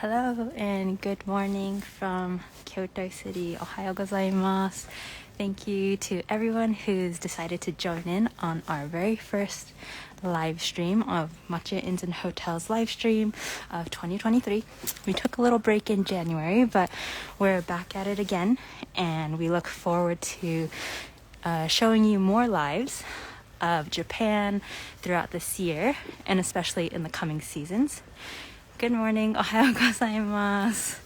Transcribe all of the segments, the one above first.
Hello and good morning from Kyoto City. Ohayo gozaimasu. Thank you to everyone who's decided to join in on our very first live stream of MACHIYA INNS HOTELS live stream of 2023. We took a little break in January, but we're back at it again, and we look forward to showing you more lives of Japan throughout this year, and especially in the coming seasons. Good morning. Ohayo gozaimasu.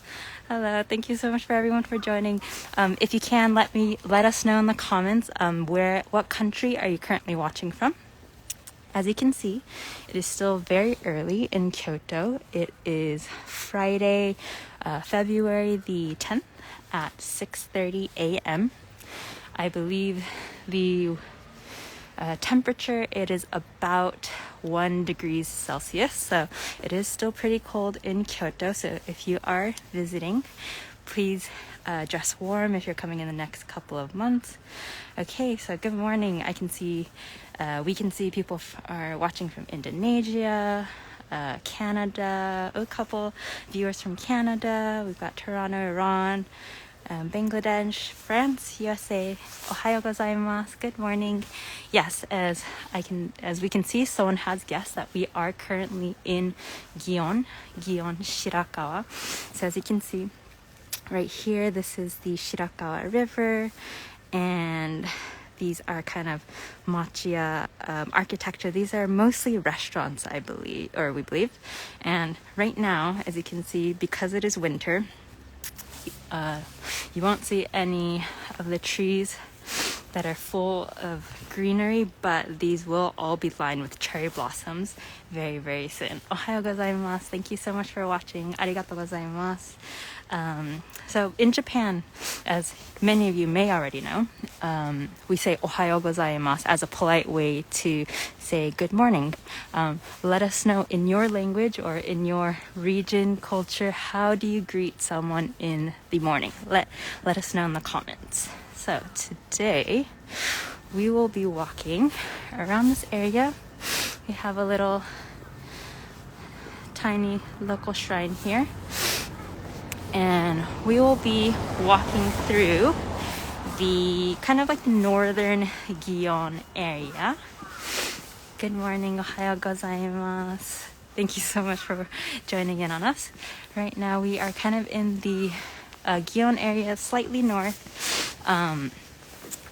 Hello. Thank you so much for everyone for joining. If you can, let us know in the comments what country are you currently watching from. As you can see, it is still very early in Kyoto. It is Friday, February the 10th at 6:30 a.m. I believe the temperature, it is about 1 degrees Celsius, so it is still pretty cold in Kyoto. So if you are visiting, please dress warm if you're coming in the next couple of months. Okay, so good morning. We can see people are watching from Indonesia, Canada, a couple viewers from Canada. We've got Toronto, Iran, Bangladesh, France, USA. Ohayo gozaimasu. Good morning. Yes, as we can see, someone has guessed that we are currently in Gion Shirakawa. So as you can see, right here, this is the Shirakawa River, and these are kind of MACHIYA architecture. These are mostly restaurants, we believe. And right now, as you can see, because it is winter, you won't see any of the trees that are full of greenery, but these will all be lined with cherry blossoms very, very soon. Ohayo gozaimasu. Thank you so much for watching. Arigatou gozaimasu. So in Japan, as many of you may already know, we say ohayo gozaimasu as a polite way to say good morning. Let us know in your language or in your region, culture, how do you greet someone in the morning? Let us know in the comments. So today we will be walking around this area. We have a little tiny local shrine here, and we will be walking through the kind of like northern Gion area. Good morning. Ohayo gozaimasu. Thank you so much for joining in on us. Right now we are kind of in the Gion area, slightly north.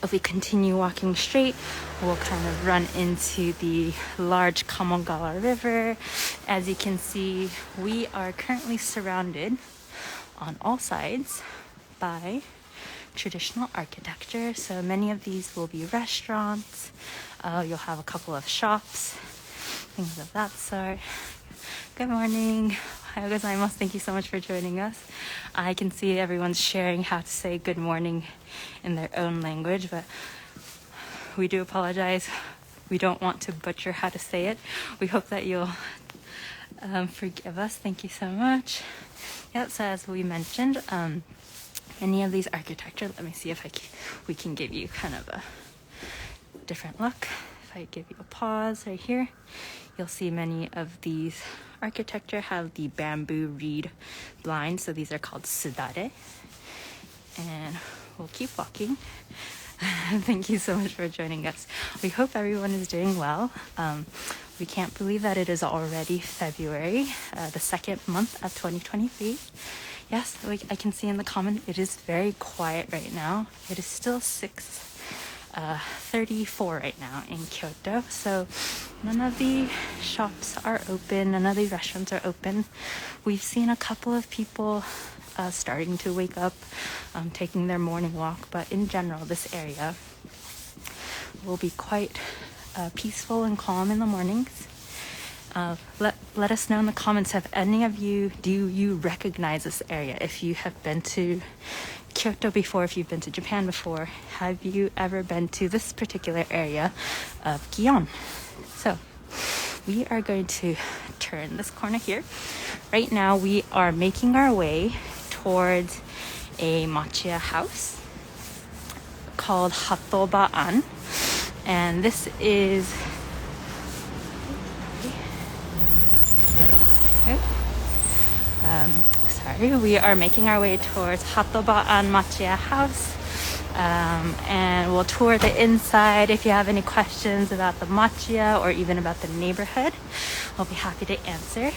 If we continue walking straight, we'll kind of run into the large Kamogawa River. As you can see, we are currently surrounded on all sides by traditional architecture. So many of these will be restaurants. You'll have a couple of shops, things of that sort. Good morning. Ohayo gozaimasu. Thank you so much for joining us. I can see everyone's sharing how to say good morning in their own language, but we do apologize. We don't want to butcher how to say it. We hope that you'll forgive us. Thank you so much. Yep, so as we mentioned, any of these architecture, let me see if we can give you kind of a different look. If I give you a pause right here, you'll see many of these architecture have the bamboo reed blinds, so these are called sudare. And we'll keep walking. Thank you so much for joining us. We hope everyone is doing well. We can't believe that it is already February, the second month of 2023. Yes, I can see in the comment, it is very quiet right now. It is still 6:34 right now in Kyoto, so none of the shops are open, none of the restaurants are open. We've seen a couple of people starting to wake up, taking their morning walk, but in general, this area will be quite peaceful and calm in the mornings. Let us know in the comments, do you recognize this area? If you have been to Kyoto before, if you've been to Japan before, have you ever been to this particular area of Gion? So we are going to turn this corner here. Right now we are making our way towards a MACHIYA house called Hatoba-an, and this is We are making our way towards Hatoba-an MACHIYA house. And we'll tour the inside. If you have any questions about the MACHIYA or even about the neighborhood, we'll be happy to answer.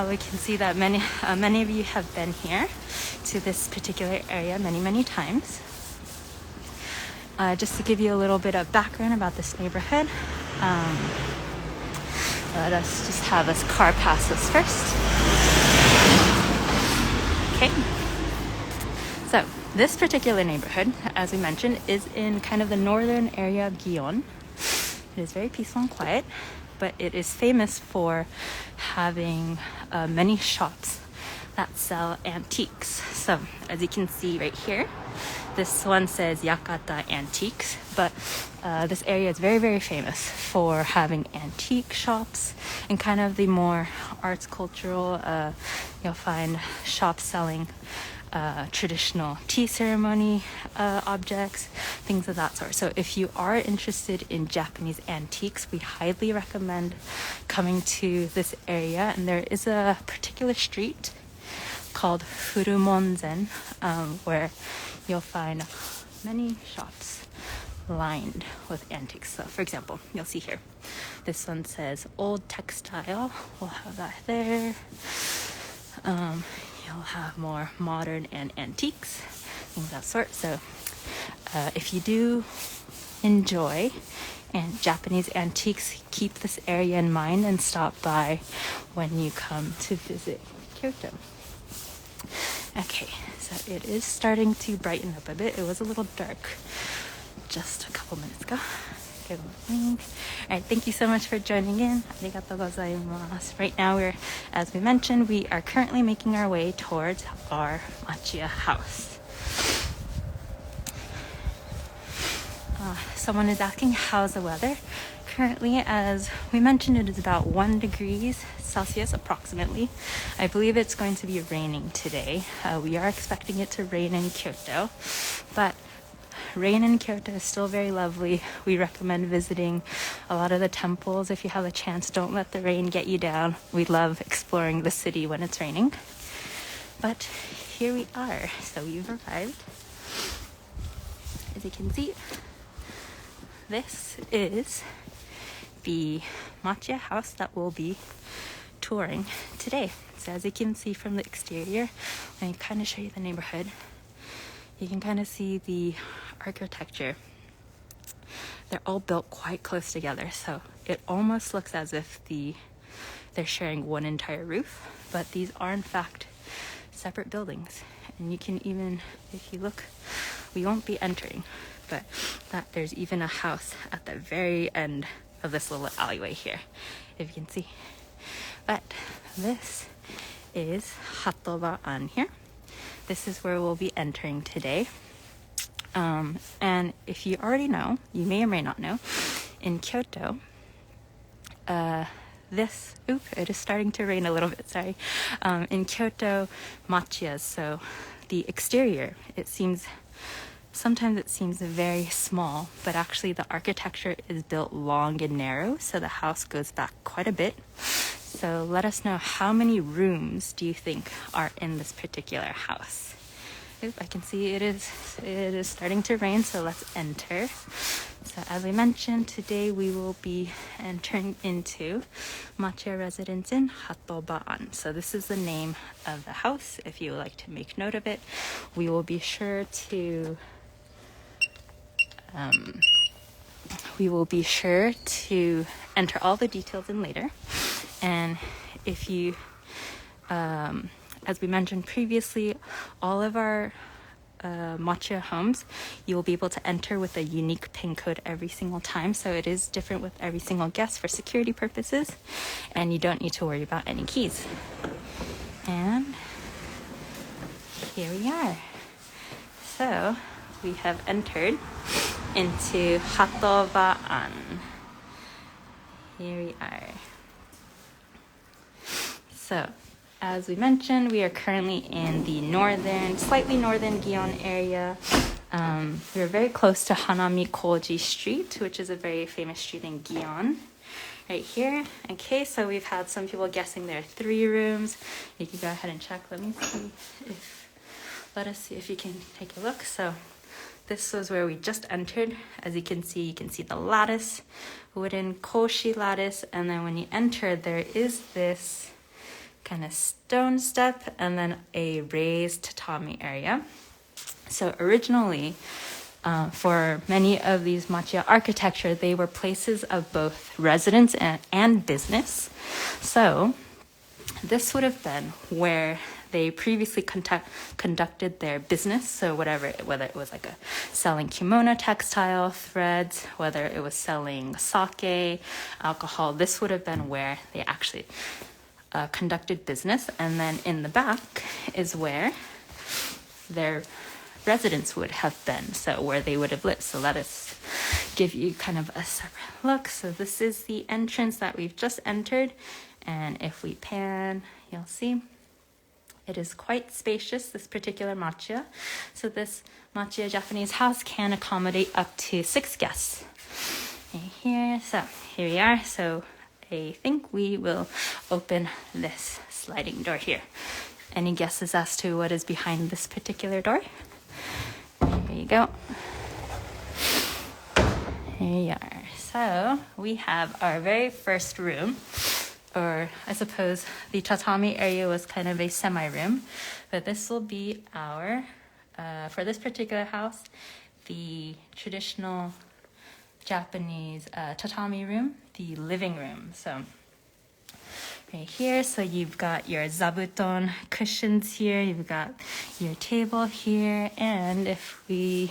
We can see that many of you have been here to this particular area many times. Just to give you a little bit of background about this neighborhood, let us just have this car pass us first. Okay. So this particular neighborhood, as we mentioned, is in kind of the northern area of Gion. It is very peaceful and quiet, but it is famous for having many shops that sell antiques. So as you can see right here, this one says Yakata Antiques, but this area is very famous for having antique shops and kind of the more arts cultural. You'll find shops selling traditional tea ceremony objects, things of that sort. So if you are interested in Japanese antiques, we highly recommend coming to this area. And there is a particular street called Furukonzen where you'll find many shops lined with antiques. So for example, you'll see here, this one says old textile. We'll have that there. You'll have more modern and antiques, things of that sort. So if you do enjoy Japanese antiques, keep this area in mind and stop by when you come to visit Kyoto. Okay, so it is starting to brighten up a bit. It was a little dark just a couple minutes ago. Good morning. All right, thank you so much for joining in. Arigatou gozaimasu. Right now, as we mentioned, we are currently making our way towards our MACHIYA house. Someone is asking, how's the weather? Currently, as we mentioned, it is about 1 degree Celsius approximately. I believe it's going to be raining today. We are expecting it to rain in Kyoto, but rain in Kyoto is still very lovely. We recommend visiting a lot of the temples if you have a chance. Don't let the rain get you down. We love exploring the city when it's raining. But here we are. So we've arrived. As you can see, this is the MACHIYA house that we'll be touring today. So as you can see from the exterior, let me kind of show you the neighborhood. You can kind of see the architecture. They're all built quite close together, so it almost looks as if they're sharing one entire roof, but these are in fact separate buildings. And you can even, if you look, we won't be entering, but that there's even a house at the very end of this little alleyway here, if you can see. But this is Hatoba-an here. This is where we'll be entering today. And if you already know, you may or may not know, in Kyoto, it is starting to rain a little bit, sorry. In Kyoto, MACHIYAs, so the exterior, sometimes it seems very small, but actually the architecture is built long and narrow, so the house goes back quite a bit. So let us know, how many rooms do you think are in this particular house? Oop, I can see it is starting to rain, so let's enter. So as we mentioned, today we will be entering into MACHIYA residence in Hatoba-an. So this is the name of the house. If you would like to make note of it, we will be sure to enter all the details in later. And if you, as we mentioned previously, all of our MACHIYA homes, you will be able to enter with a unique PIN code every single time. So it is different with every single guest for security purposes, and you don't need to worry about any keys. And here we are. So we have entered into Hatoba-an. Here we are. So, as we mentioned, we are currently in the slightly northern Gion area. We're very close to Hanami-Koji Street, which is a very famous street in Gion. right here. Okay, so we've had some people guessing there are 3 rooms. You can go ahead and check. Let us see if you can take a look. So this was where we just entered. As you can see the lattice, wooden koshi lattice, and then when you enter, there is this kind of stone step and then a raised tatami area. So originally, for many of these machiya architecture, they were places of both residence and business. So this would have been where they previously conducted their business. So whether it was like selling kimono textile threads, whether it was selling sake, alcohol, this would have been where they actually conducted business. And then in the back is where their residence would have been, so where they would have lived. So let us give you kind of a separate look. So this is the entrance that we've just entered, and if we pan, you'll see it is quite spacious, this particular machiya. So this machiya Japanese house can accommodate up to 6 guests. And here we are. So I think we will open this sliding door here. Any guesses as to what is behind this particular door? There you go. Here you are. So we have our very first room, or I suppose the tatami area was kind of a semi-room, but this will be our, for this particular house, the traditional Japanese tatami room, the living room. So right here, so you've got your zabuton cushions here, you've got your table here, and if we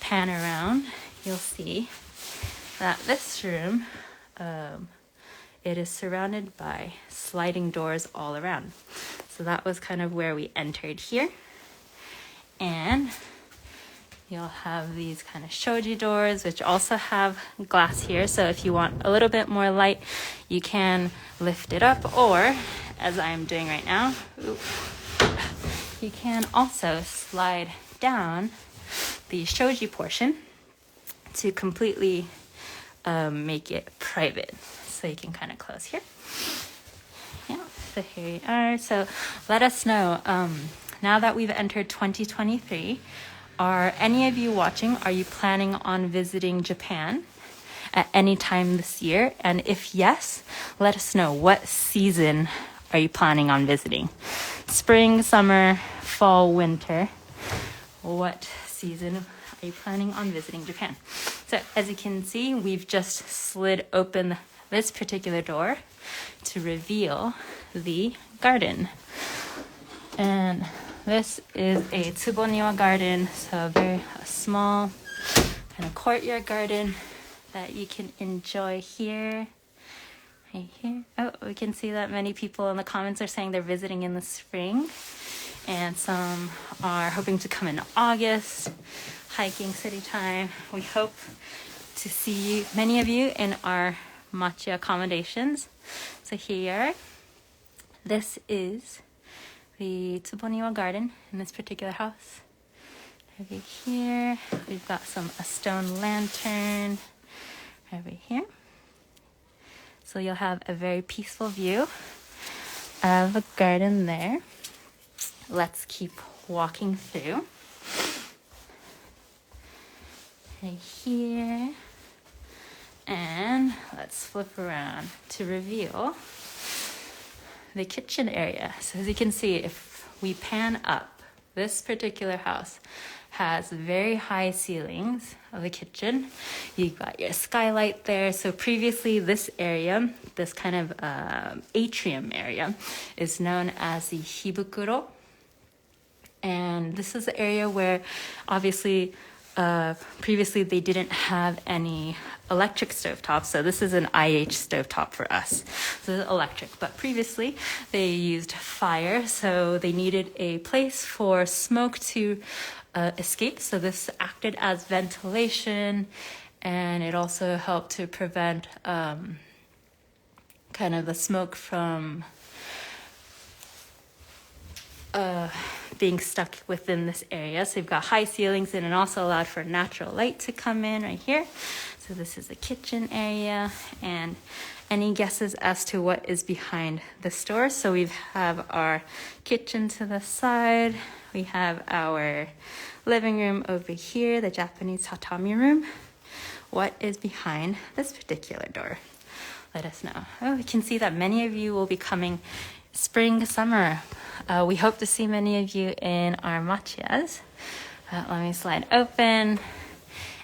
pan around, you'll see that this room, it is surrounded by sliding doors all around. So that was kind of where we entered here. And you'll have these kind of shoji doors, which also have glass here. So if you want a little bit more light, you can lift it up, or as I'm doing right now, you can also slide down the shoji portion to completely make it private. So you can kind of close here. Yeah, so here you are. So let us know, now that we've entered 2023, are any of you watching, are you planning on visiting Japan at any time this year? And if yes, let us know, what season are you planning on visiting? Spring, summer, fall, winter? What season are you planning on visiting Japan? So as you can see, we've just slid open this particular door to reveal the garden. And this is a tsuboniwa garden, so a very small kind of courtyard garden that you can enjoy here. Right here. Oh, we can see that many people in the comments are saying they're visiting in the spring, and some are hoping to come in August, hiking city time. We hope to see many of you in our machiya accommodations. So here, this is the tsuboniwa garden in this particular house. Over here, we've got a stone lantern over here. So you'll have a very peaceful view of the garden there. Let's keep walking through. Right here. And let's flip around to reveal the kitchen area. So as you can see, if we pan up, this particular house has very high ceilings of the kitchen. You've got your skylight there. So previously this area, this kind of atrium area, is known as the hibukuro. And this is the area where obviously previously they didn't have any electric stovetops, so this is an IH stovetop for us. So this is electric, but previously they used fire, so they needed a place for smoke to escape. So this acted as ventilation, and it also helped to prevent kind of the smoke from being stuck within this area. So you've got high ceilings, and it also allowed for natural light to come in right here. So this is the kitchen area, and any guesses as to what is behind this door? So we have our kitchen to the side. We have our living room over here, the Japanese tatami room. What is behind this particular door? Let us know. Oh, we can see that many of you will be coming spring, summer. We hope to see many of you in our machiyas. Let me slide open,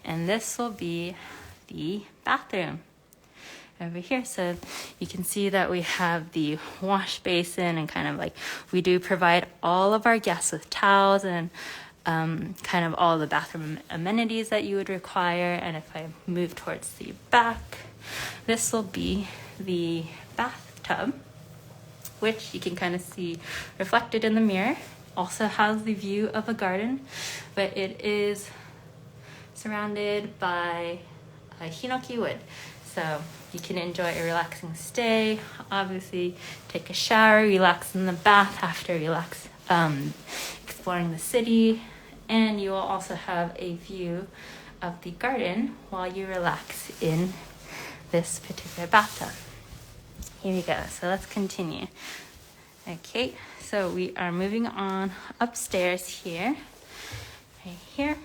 and this will be the bathroom over here. So you can see that we have the wash basin, and kind of like we do provide all of our guests with towels and kind of all the bathroom amenities that you would require. And if I move towards the back, this will be the bathtub, which you can kind of see reflected in the mirror. Also has the view of a garden, but it is surrounded by hinoki wood. So you can enjoy a relaxing stay, obviously take a shower, relax in the bath after exploring the city, and you will also have a view of the garden while you relax in this particular bathtub. Here we go, so let's continue. Okay, so we are moving on upstairs here, right here.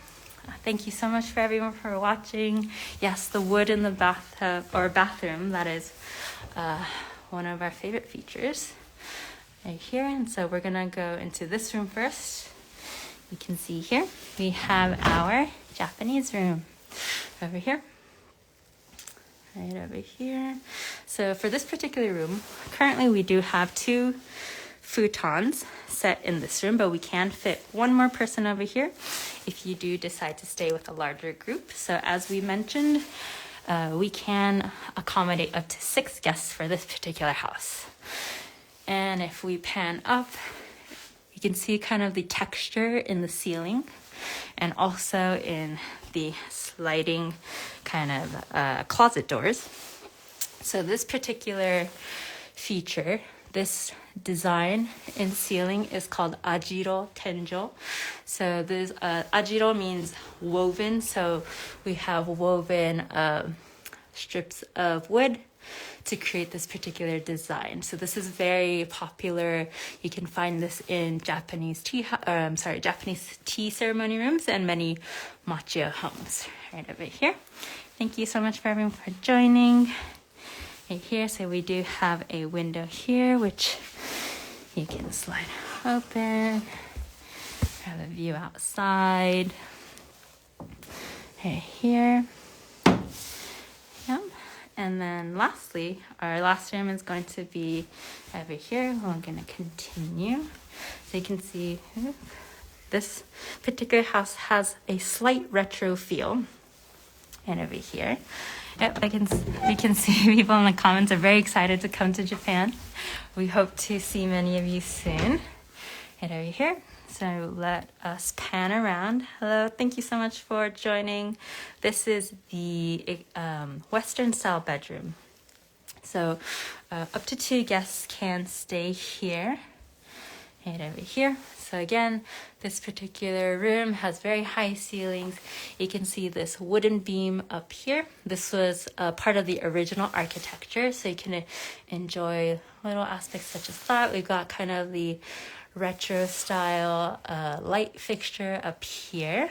Thank you so much for everyone for watching. Yes, the wood in the bathtub or bathroom, that is one of our favorite features right here. And so we're gonna go into this room first. You can see here, we have our Japanese room over here. Right over here. So for this particular room, currently we do have 2 futons set in this room, but we can fit one more person over here if you do decide to stay with a larger group. So as we mentioned, we can accommodate up to 6 guests for this particular house. And if we pan up, you can see kind of the texture in the ceiling and also in the sliding kind of closet doors. So this particular feature, this design in ceiling is called ajiro tenjo. So this ajiro means woven. So we have woven strips of wood to create this particular design. So this is very popular. You can find this in Japanese tea ceremony rooms and many machiya homes right over here. Thank you so much for everyone for joining. Right here, so we do have a window here, which you can slide open. Have a view outside. Right here. Yep. And then lastly, our last room is going to be over here. We're going to continue. So you can see this particular house has a slight retro feel. And over here, yep, we can see people in the comments are very excited to come to Japan. We hope to see many of you soon. And over here, so let us pan around. Hello, thank you so much for joining. This is the Western style bedroom. So up to 2 guests can stay here and over here. So again, this particular room has very high ceilings. You can see this wooden beam up here. This was part of the original architecture, so you can enjoy little aspects such as that. We've got kind of the retro style light fixture up here.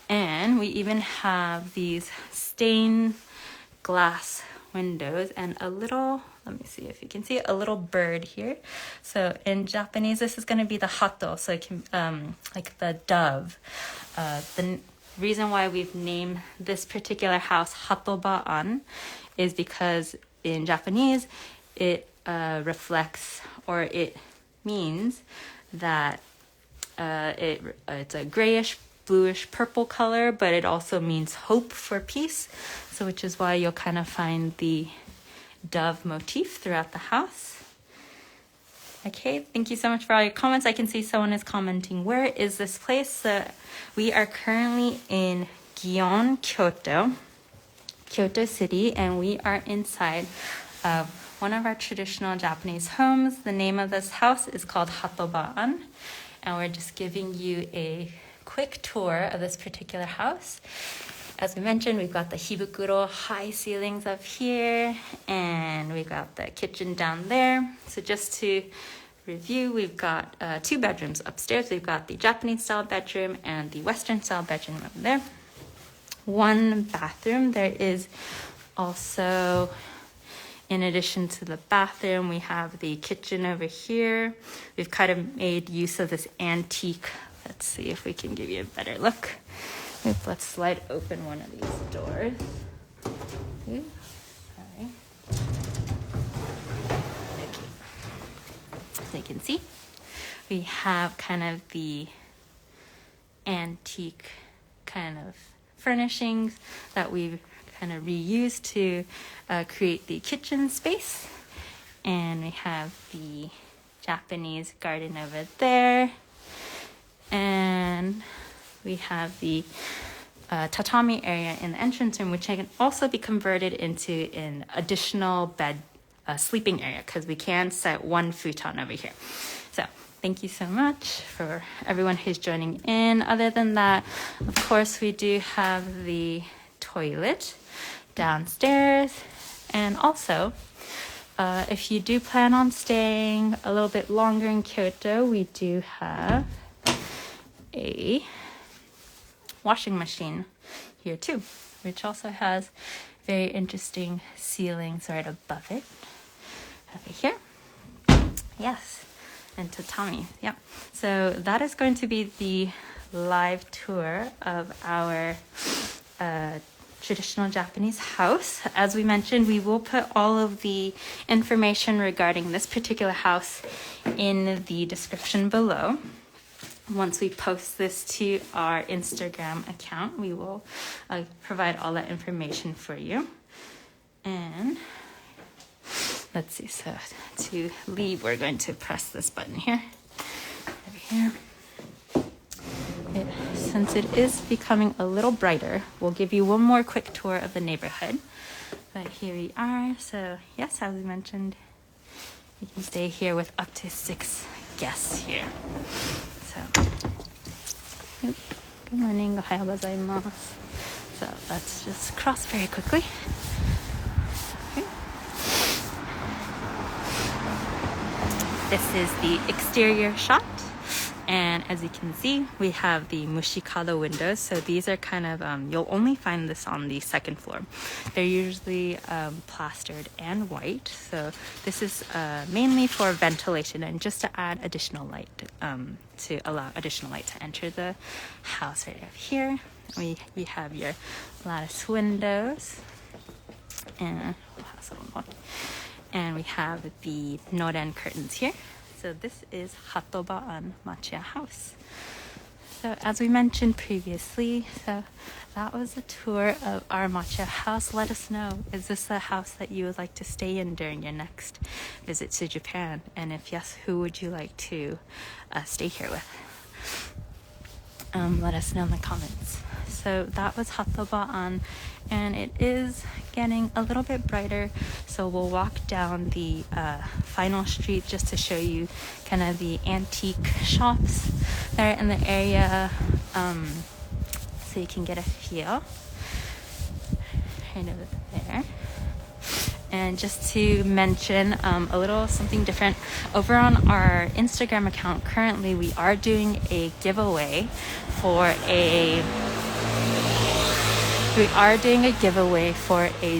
And we even have these stained glass windows and a little, let me see if you can see a little bird here. So in Japanese, this is going to be the hato, so it can like the dove. The reason why we've named this particular house Hatoba-an is because in Japanese it reflects, or it means that it's a grayish bluish purple color, but it also means hope for peace. So which is why you'll kind of find the dove motif throughout the house. Okay, thank you so much for all your comments. I can see someone is commenting, where is this place? We are currently in Gion, Kyoto City, and we are inside of one of our traditional Japanese homes. The name of this house is called Hatoba-an, and we're just giving you a quick tour of this particular house. as we mentioned, we've got the hibukuro high ceilings up here, and we've got the kitchen down there. So just to review, we've got 2 bedrooms upstairs. We've got the Japanese style bedroom and the Western style bedroom over there. 1 bathroom. There is also, in addition to the bathroom, we have the kitchen over here. We've kind of made use of this antique. Let's see if we can give you a better look. Let's slide open one of these doors. Ooh, sorry. Okay. So you can see, we have kind of the antique kind of furnishings that we've kind of reused to create the kitchen space. And we have the Japanese garden over there. And we have the tatami area in the entrance room, which can also be converted into an additional bed sleeping area, because we can set 1 futon over here. So thank you so much for everyone who's joining in. Other than that, of course, we do have the toilet downstairs. And also, if you do plan on staying a little bit longer in Kyoto, we do have a washing machine here too, which also has very interesting ceilings right above it. Over here. Yes. And tatami. Yep. So that is going to be the live tour of our traditional Japanese house. As we mentioned, we will put all of the information regarding this particular house in the description below. Once we post this to our Instagram account, we will provide all that information for you. And let's see, so to leave, we're going to press this button here, over here. Since it is becoming a little brighter, we'll give you one more quick tour of the neighborhood. But here we are. So yes, as we mentioned, you can stay here with up to 6 guests here. So, good morning, ohayou gozaimasu. So let's just cross very quickly. Okay. This is the exterior shot. And as you can see, we have the mushikado windows. So these are kind of, you'll only find this on the 2nd floor. They're usually plastered and white. So this is mainly for ventilation and just to add additional light, to allow additional light to enter the house right over here. We have your lattice windows. And we have the noren curtains here. So this is Hatoba-an MACHIYA house. So as we mentioned previously, so that was a tour of our MACHIYA house. Let us know, is this a house that you would like to stay in during your next visit to Japan? And if yes, who would you like to stay here with? Let us know in the comments. So that was Hatoba-an, and it is getting a little bit brighter, so we'll walk down the final street just to show you kind of the antique shops that are in the area, so you can get a feel right over there. And just to mention a little something different, over on our Instagram account, currently we are doing a giveaway for a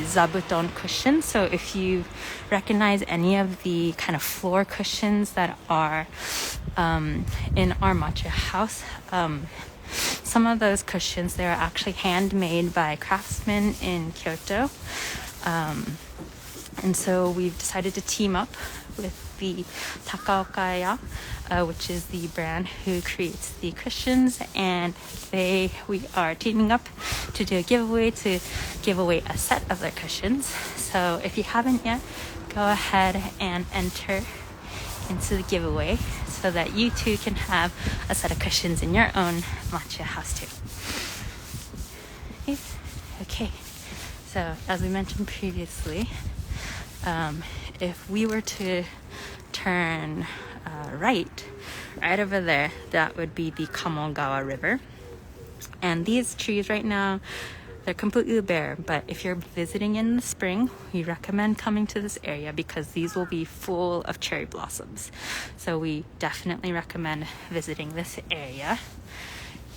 zabuton cushion. So if you recognize any of the kind of floor cushions that are in our MACHIYA house, some of those cushions, they're actually handmade by craftsmen in Kyoto. And so we've decided to team up with the Takayama, which is the brand who creates the cushions, and we are teaming up to do a giveaway to give away a set of their cushions. So if you haven't yet, go ahead and enter into the giveaway so that you too can have a set of cushions in your own MACHIYA house too. Okay, so as we mentioned previously, if we were to turn right over there, that would be the Kamogawa River. And these trees right now, they're completely bare, but if you're visiting in the spring, we recommend coming to this area because these will be full of cherry blossoms. So we definitely recommend visiting this area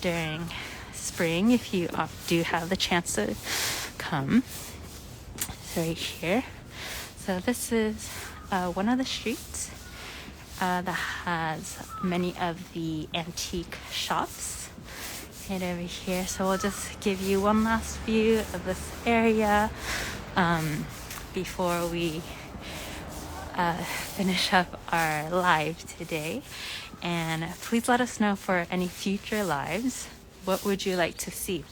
during spring if you do have the chance to come. So right here. So this is one of the streets that has many of the antique shops right over here. So we'll just give you one last view of this area before we finish up our live today. And please let us know for any future lives. What would you like to see?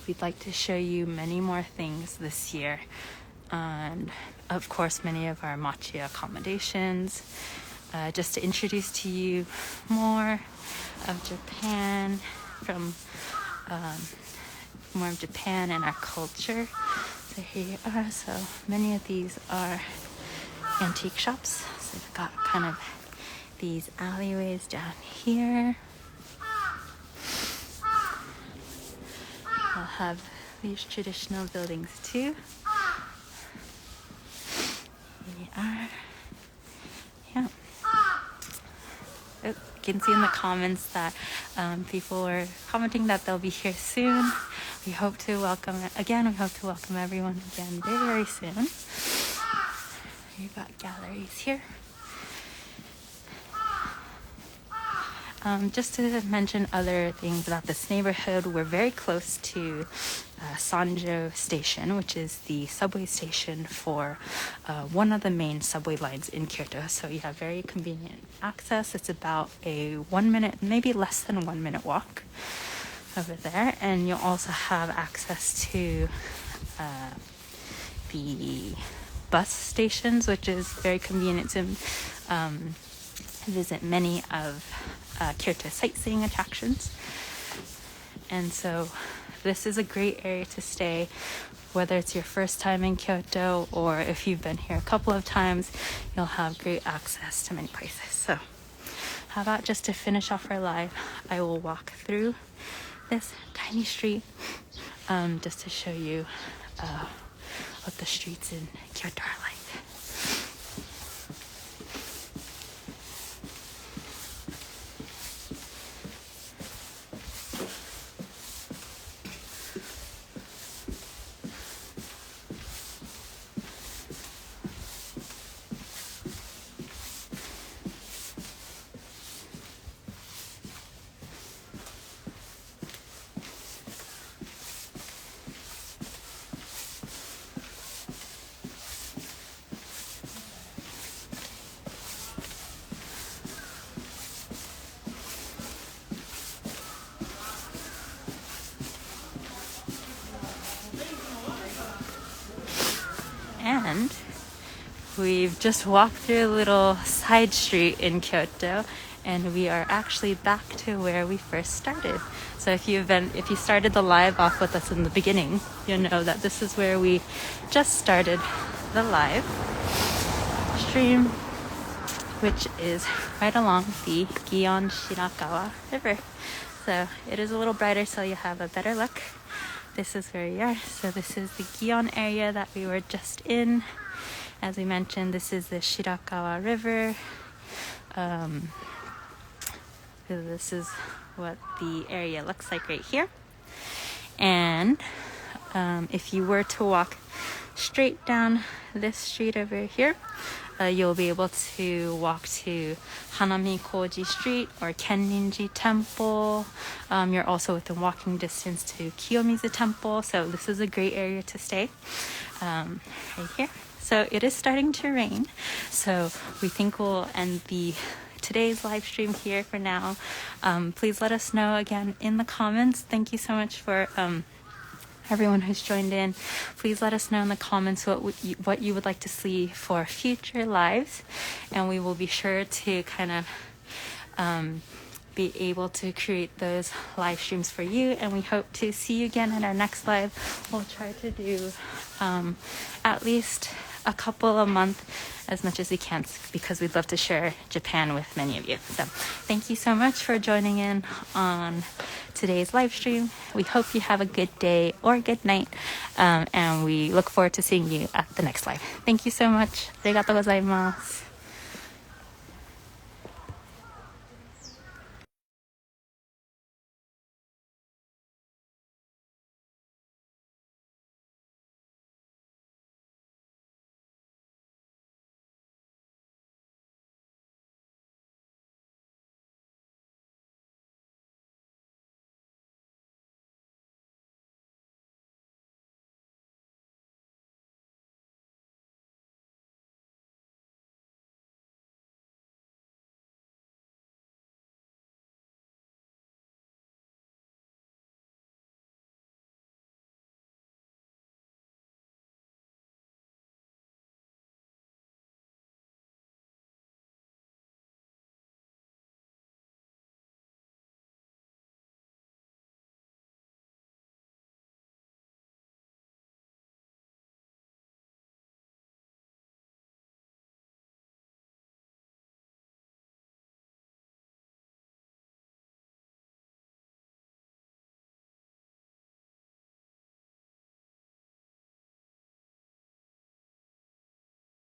We'd like to show you many more things this year. And of course, many of our MACHIYA accommodations, just to introduce to you more of Japan, from more of Japan and our culture. So here you are. So many of these are antique shops. So we've got kind of these alleyways down here. I'll have these traditional buildings too. Here we are. Yeah. You can see in the comments that people were commenting that they'll be here soon. We hope to welcome everyone again very, very soon. We've got galleries here. Just to mention other things about this neighborhood, we're very close to Sanjo Station, which is the subway station for one of the main subway lines in Kyoto. So you have very convenient access. It's about a 1 minute, maybe less than 1 minute walk over there. And you'll also have access to the bus stations, which is very convenient to visit many of Kyoto sightseeing attractions. And so this is a great area to stay, whether it's your first time in Kyoto or if you've been here a couple of times. You'll have great access to many places. So how about just to finish off our live, I will walk through this tiny street just to show you what the streets in Kyoto are like. And we've just walked through a little side street in Kyoto, and we are actually back to where we first started. So if you started the live off with us in the beginning, you'll know that this is where we just started the live stream, which is right along the Gion Shirakawa River. So it is a little brighter, so you have a better look. This is where we are. So this is the Gion area that we were just in. As we mentioned, this is the Shirakawa River. So this is what the area looks like right here. And if you were to walk straight down this street over here, you'll be able to walk to Hanami-Koji Street or Kenninji Temple. You're also within walking distance to Kiyomizu Temple, so this is a great area to stay right here. So it is starting to rain, so we think we'll end today's live stream here for now. Please let us know again in the comments. Thank you so much for everyone who's joined in. Please let us know in the comments what you would like to see for future lives, and we will be sure to kind of be able to create those live streams for you. And we hope to see you again in our next live. We'll try to do at least a couple a month, as much as we can, because we'd love to share Japan with many of you. So thank you so much for joining in on today's live stream. We hope you have a good day or good night, and we look forward to seeing you at the next live. Thank you so much. ありがとうございます。